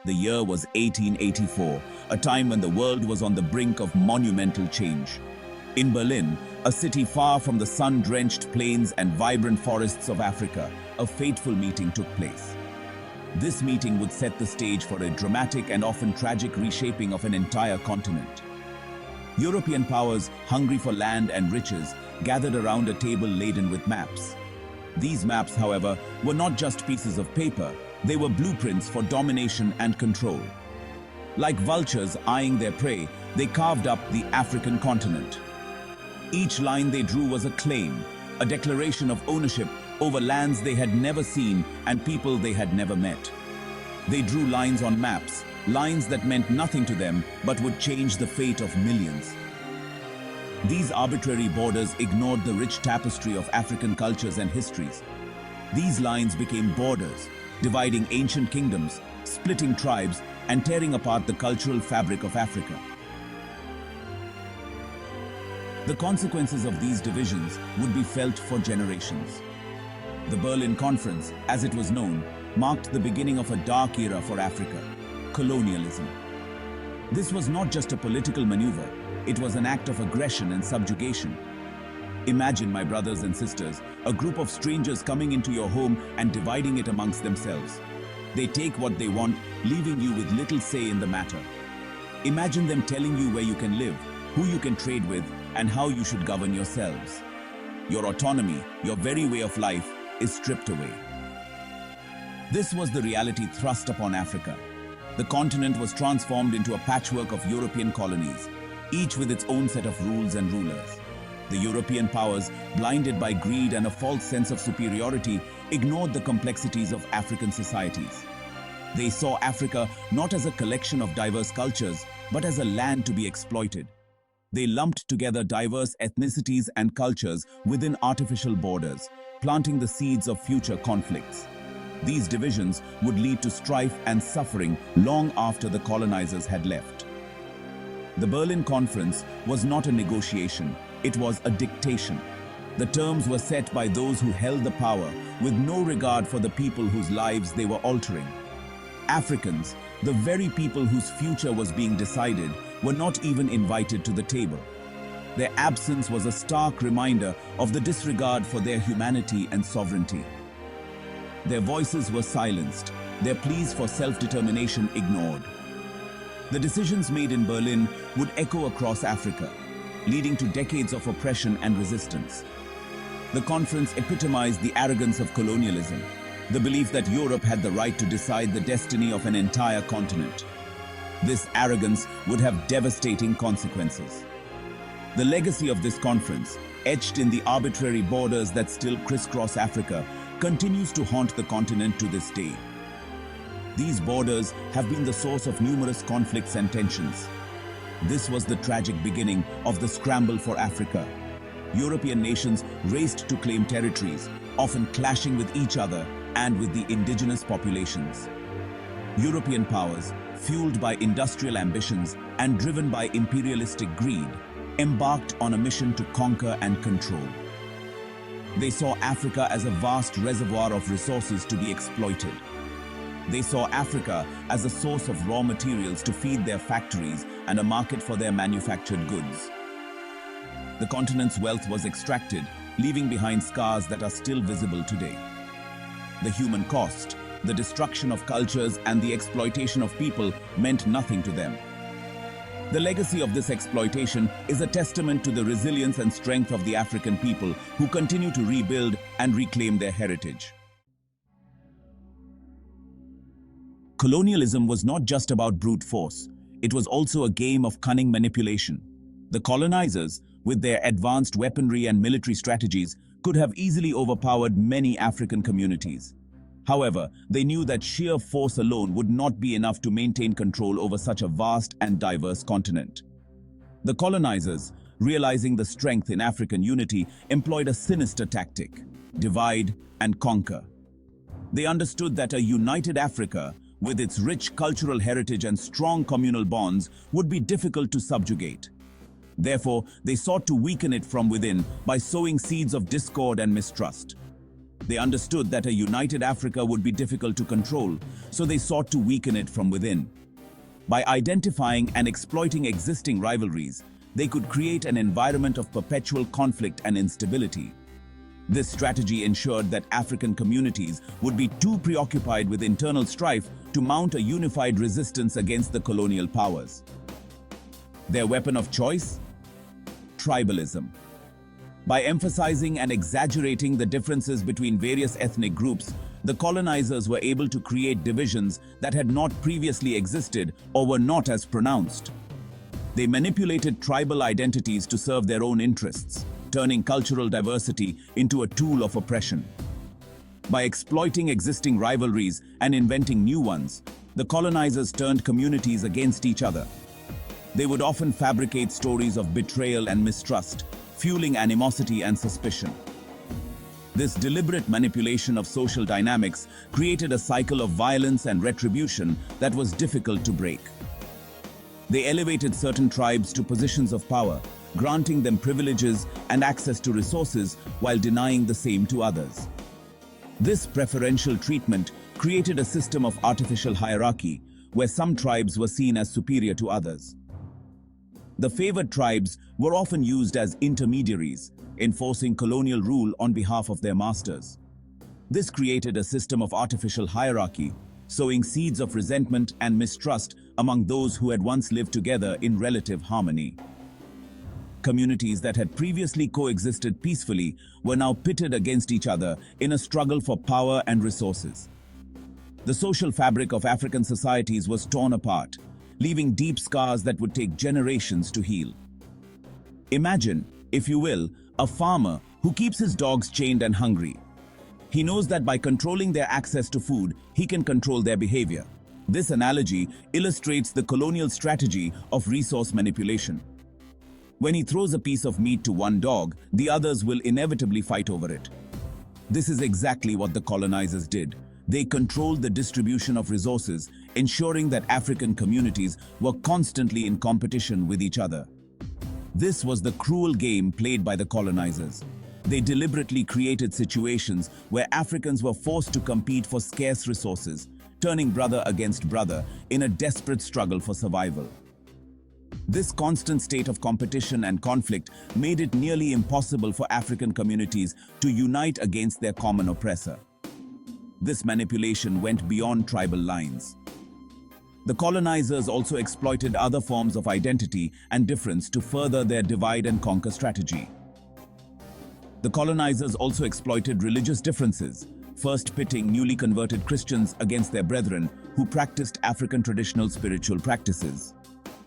The year was 1884, a time when the world was on the brink of monumental change. In Berlin, a city far from the sun-drenched plains and vibrant forests of Africa, a fateful meeting took place. This meeting would set the stage for a dramatic and often tragic reshaping of an entire continent. European powers, hungry for land and riches, gathered around a table laden with maps. These maps, however, were not just pieces of paper, they were blueprints for domination and control. Like vultures eyeing their prey, they carved up the African continent. Each line they drew was a claim, a declaration of ownership over lands they had never seen and people they had never met. They drew lines on maps, lines that meant nothing to them but would change the fate of millions. These arbitrary borders ignored the rich tapestry of African cultures and histories. These lines became borders, dividing ancient kingdoms, splitting tribes, and tearing apart the cultural fabric of Africa. The consequences of these divisions would be felt for generations. The Berlin Conference, as it was known, marked the beginning of a dark era for Africa, colonialism. This was not just a political maneuver, it was an act of aggression and subjugation. Imagine, my brothers and sisters, a group of strangers coming into your home and dividing it amongst themselves. They take what they want, leaving you with little say in the matter. Imagine them telling you where you can live, who you can trade with, and how you should govern yourselves. Your autonomy, your very way of life, is stripped away. This was the reality thrust upon Africa. The continent was transformed into a patchwork of European colonies, each with its own set of rules and rulers. The European powers, blinded by greed and a false sense of superiority, ignored the complexities of African societies. They saw Africa not as a collection of diverse cultures, but as a land to be exploited. They lumped together diverse ethnicities and cultures within artificial borders, planting the seeds of future conflicts. These divisions would lead to strife and suffering long after the colonizers had left. The Berlin Conference was not a negotiation, it was a dictation. The terms were set by those who held the power, with no regard for the people whose lives they were altering. Africans, the very people whose future was being decided, were not even invited to the table. Their absence was a stark reminder of the disregard for their humanity and sovereignty. Their voices were silenced, their pleas for self-determination ignored. The decisions made in Berlin would echo across Africa, leading to decades of oppression and resistance. The conference epitomized the arrogance of colonialism, the belief that Europe had the right to decide the destiny of an entire continent. This arrogance would have devastating consequences. The legacy of this conference, etched in the arbitrary borders that still crisscross Africa, continues to haunt the continent to this day. These borders have been the source of numerous conflicts and tensions. This was the tragic beginning of the scramble for Africa. European nations raced to claim territories, often clashing with each other and with the indigenous populations. European powers, fueled by industrial ambitions and driven by imperialistic greed, embarked on a mission to conquer and control. They saw Africa as a vast reservoir of resources to be exploited. They saw Africa as a source of raw materials to feed their factories and a market for their manufactured goods. The continent's wealth was extracted, leaving behind scars that are still visible today. The human cost, the destruction of cultures, and the exploitation of people meant nothing to them. The legacy of this exploitation is a testament to the resilience and strength of the African people who continue to rebuild and reclaim their heritage. Colonialism was not just about brute force, it was also a game of cunning manipulation. The colonizers, with their advanced weaponry and military strategies, could have easily overpowered many African communities. However, they knew that sheer force alone would not be enough to maintain control over such a vast and diverse continent. The colonizers, realizing the strength in African unity, employed a sinister tactic: divide and conquer. They understood that a united Africa, with its rich cultural heritage and strong communal bonds, would be difficult to subjugate. Therefore, they sought to weaken it from within by sowing seeds of discord and mistrust. They understood that a united Africa would be difficult to control, so they sought to weaken it from within. By identifying and exploiting existing rivalries, they could create an environment of perpetual conflict and instability. This strategy ensured that African communities would be too preoccupied with internal strife to mount a unified resistance against the colonial powers. Their weapon of choice? Tribalism. By emphasizing and exaggerating the differences between various ethnic groups, the colonizers were able to create divisions that had not previously existed or were not as pronounced. They manipulated tribal identities to serve their own interests, turning cultural diversity into a tool of oppression. By exploiting existing rivalries and inventing new ones, the colonizers turned communities against each other. They would often fabricate stories of betrayal and mistrust, fueling animosity and suspicion. This deliberate manipulation of social dynamics created a cycle of violence and retribution that was difficult to break. They elevated certain tribes to positions of power, granting them privileges and access to resources while denying the same to others. This preferential treatment created a system of artificial hierarchy where some tribes were seen as superior to others. The favored tribes were often used as intermediaries, enforcing colonial rule on behalf of their masters. This created a system of artificial hierarchy, sowing seeds of resentment and mistrust among those who had once lived together in relative harmony. Communities that had previously coexisted peacefully were now pitted against each other in a struggle for power and resources. The social fabric of African societies was torn apart, leaving deep scars that would take generations to heal. Imagine, if you will, a farmer who keeps his dogs chained and hungry. He knows that by controlling their access to food, he can control their behavior. This analogy illustrates the colonial strategy of resource manipulation. When he throws a piece of meat to one dog, the others will inevitably fight over it. This is exactly what the colonizers did. They controlled the distribution of resources, ensuring that African communities were constantly in competition with each other. This was the cruel game played by the colonizers. They deliberately created situations where Africans were forced to compete for scarce resources, turning brother against brother in a desperate struggle for survival. This constant state of competition and conflict made it nearly impossible for African communities to unite against their common oppressor. This manipulation went beyond tribal lines. The colonizers also exploited other forms of identity and difference to further their divide and conquer strategy. The colonizers also exploited religious differences, first pitting newly converted Christians against their brethren who practiced African traditional spiritual practices.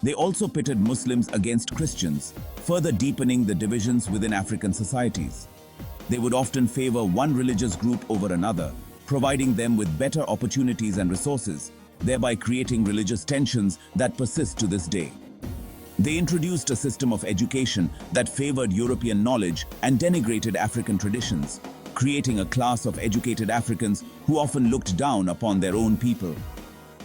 They also pitted Muslims against Christians, further deepening the divisions within African societies. They would often favor one religious group over another, providing them with better opportunities and resources, thereby creating religious tensions that persist to this day. They introduced a system of education that favored European knowledge and denigrated African traditions, creating a class of educated Africans who often looked down upon their own people.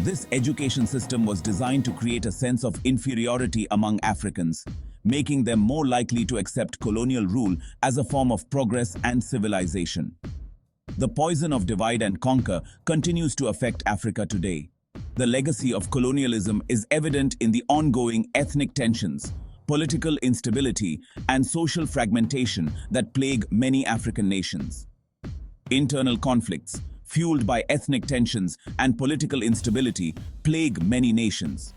This education system was designed to create a sense of inferiority among Africans, making them more likely to accept colonial rule as a form of progress and civilization. The poison of divide and conquer continues to affect Africa today. The legacy of colonialism is evident in the ongoing ethnic tensions, political instability, and social fragmentation that plague many African nations. Internal conflicts, fueled by ethnic tensions and political instability, plague many nations.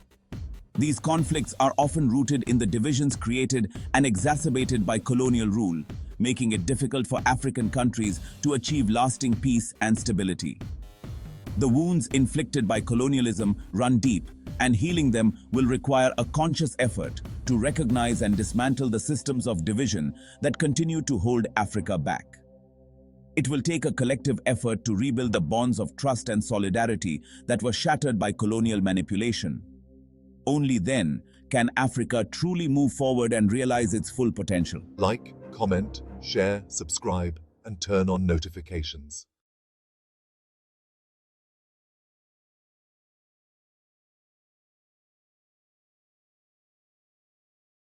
These conflicts are often rooted in the divisions created and exacerbated by colonial rule, making it difficult for African countries to achieve lasting peace and stability. The wounds inflicted by colonialism run deep, and healing them will require a conscious effort to recognize and dismantle the systems of division that continue to hold Africa back. It will take a collective effort to rebuild the bonds of trust and solidarity that were shattered by colonial manipulation. Only then can Africa truly move forward and realize its full potential. Like, comment, share, subscribe, and turn on notifications.